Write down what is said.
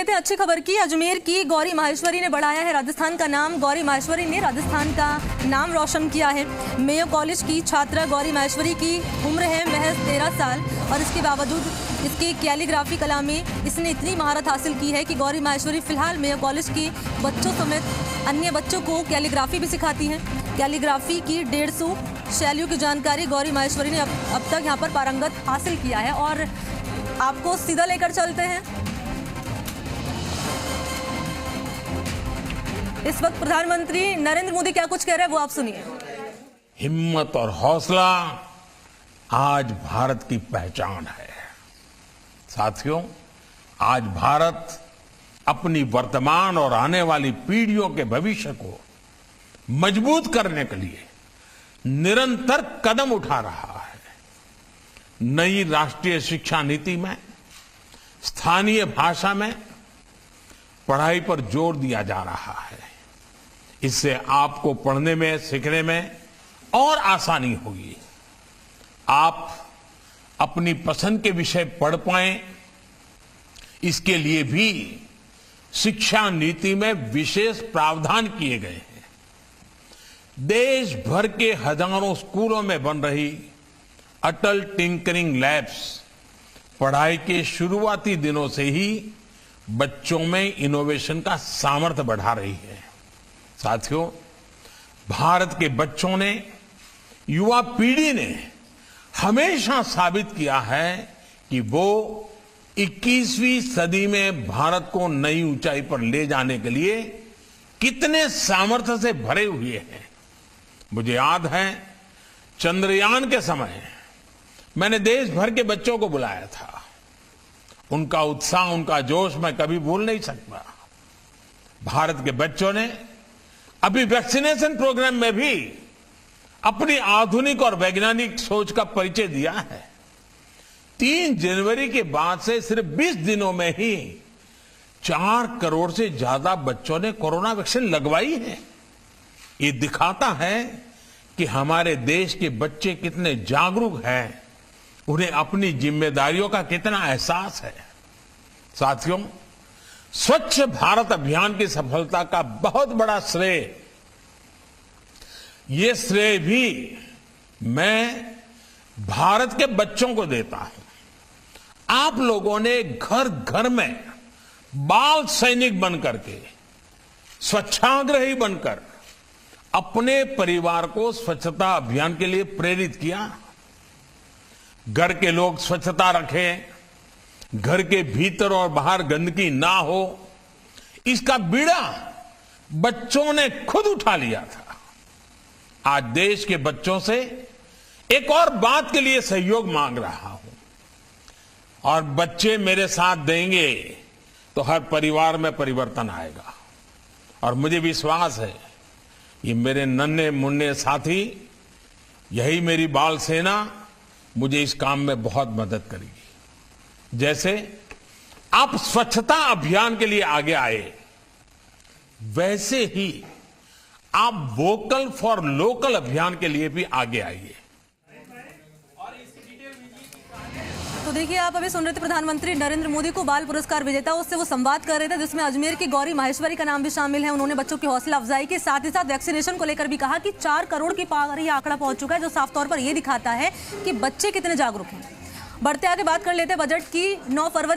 लेते हैं अच्छी खबर की। अजमेर की गौरी माहेश्वरी ने बढ़ाया है राजस्थान का नाम। गौरी माहेश्वरी ने राजस्थान का नाम रोशन किया है। मेयो कॉलेज की छात्रा गौरी माहेश्वरी की उम्र है महज 13 साल और इसके बावजूद इसकी कैलीग्राफी कला में इसने इतनी महारत हासिल की है कि गौरी माहेश्वरी फिलहाल मेयो कॉलेज के बच्चों समेत अन्य बच्चों को कैलीग्राफी भी सिखाती हैं। कैलीग्राफी की 150 शैलियों की जानकारी गौरी माहेश्वरी ने अब तक यहाँ पर पारंगत हासिल किया है। और आपको सीधा लेकर चलते हैं। इस वक्त प्रधानमंत्री नरेंद्र मोदी क्या कुछ कह रहे हैं वो आप सुनिए। हिम्मत और हौसला आज भारत की पहचान है। साथियों, आज भारत अपनी वर्तमान और आने वाली पीढ़ियों के भविष्य को मजबूत करने के लिए निरंतर कदम उठा रहा है। नई राष्ट्रीय शिक्षा नीति में स्थानीय भाषा में पढ़ाई पर जोर दिया जा रहा है। इससे आपको पढ़ने में, सीखने में और आसानी होगी। आप अपनी पसंद के विषय पढ़ पाएं, इसके लिए भी शिक्षा नीति में विशेष प्रावधान किए गए हैं। देश भर के हजारों स्कूलों में बन रही अटल टिंकरिंग लैब्स पढ़ाई के शुरुआती दिनों से ही बच्चों में इनोवेशन का सामर्थ्य बढ़ा रही है। साथियों, भारत के बच्चों ने, युवा पीढ़ी ने हमेशा साबित किया है कि वो 21वीं सदी में भारत को नई ऊंचाई पर ले जाने के लिए कितने सामर्थ्य से भरे हुए हैं। मुझे याद है, चंद्रयान के समय मैंने देश भर के बच्चों को बुलाया था। उनका उत्साह, उनका जोश मैं कभी भूल नहीं सकता। भारत के बच्चों ने अभी वैक्सीनेशन प्रोग्राम में भी अपनी आधुनिक और वैज्ञानिक सोच का परिचय दिया है। 3 जनवरी के बाद से सिर्फ 20 दिनों में ही 4 करोड़ से ज्यादा बच्चों ने कोरोना वैक्सीन लगवाई है। ये दिखाता है कि हमारे देश के बच्चे कितने जागरूक हैं, उन्हें अपनी जिम्मेदारियों का कितना एहसास है। साथियों, स्वच्छ भारत अभियान की सफलता का बहुत बड़ा श्रेय, ये श्रेय भी मैं भारत के बच्चों को देता हूं। आप लोगों ने घर घर में बाल सैनिक बनकर के, स्वच्छाग्रही बनकर अपने परिवार को स्वच्छता अभियान के लिए प्रेरित किया। घर के लोग स्वच्छता रखें, घर के भीतर और बाहर गंदगी ना हो, इसका बीड़ा बच्चों ने खुद उठा लिया था। आज देश के बच्चों से एक और बात के लिए सहयोग मांग रहा हूं, और बच्चे मेरे साथ देंगे तो हर परिवार में परिवर्तन आएगा। और मुझे विश्वास है, ये मेरे नन्हे मुन्ने साथी, यही मेरी बाल सेना मुझे इस काम में बहुत मदद करेगी। जैसे आप स्वच्छता अभियान के लिए आगे आए, वैसे ही आप वोकल फॉर लोकल अभियान के लिए भी आगे आइए। तो देखिए, आप अभी सुन रहे थे प्रधानमंत्री नरेंद्र मोदी को बाल पुरस्कार विजेता उससे वो संवाद कर रहे थे, जिसमें अजमेर की गौरी माहेश्वरी का नाम भी शामिल है। उन्होंने बच्चों की हौसला अफजाई की, साथ ही साथ वैक्सीनेशन को लेकर भी कहा कि 4 करोड़ की पार ये आंकड़ा पहुंच चुका है, जो साफ तौर पर ये दिखाता है कि बच्चे कितने जागरूक हैं। बढ़ते आगे बात कर लेते हैं बजट की। 9 फरवरी